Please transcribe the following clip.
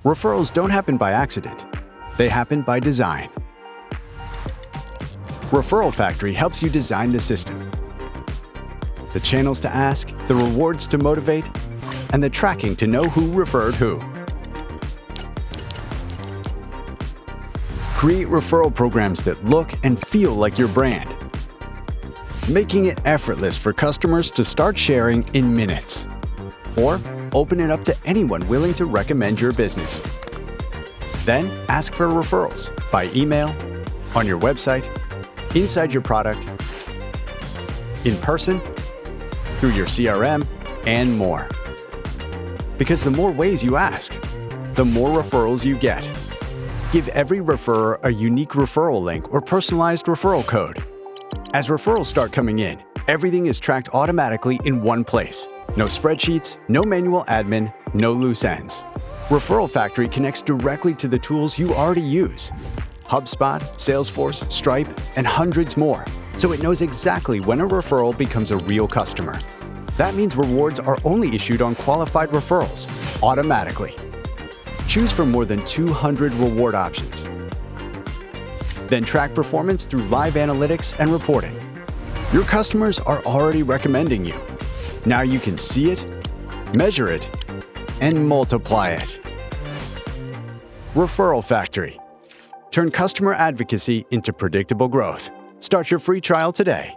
Referrals don't happen by accident. They happen by design. Referral Factory helps you design the system. The channels to ask, the rewards to motivate, and the tracking to know who referred who. Create referral programs that look and feel like your brand, making it effortless for customers to start sharing in minutes. Or open it up to anyone willing to recommend your business. Then ask for referrals by email, on your website, inside your product, in person, through your CRM, and more. Because the more ways you ask, the more referrals you get. Give every referrer a unique referral link or personalized referral code. As referrals start coming in, everything is tracked automatically in one place. No spreadsheets, no manual admin, no loose ends. Referral Factory connects directly to the tools you already use. HubSpot, Salesforce, Stripe, and hundreds more, so it knows exactly when a referral becomes a real customer. That means rewards are only issued on qualified referrals, automatically. Choose from more than 200 reward options. Then track performance through live analytics and reporting. Your customers are already recommending you. Now you can see it, measure it, and multiply it. Referral Factory. Turn customer advocacy into predictable growth. Start your free trial today.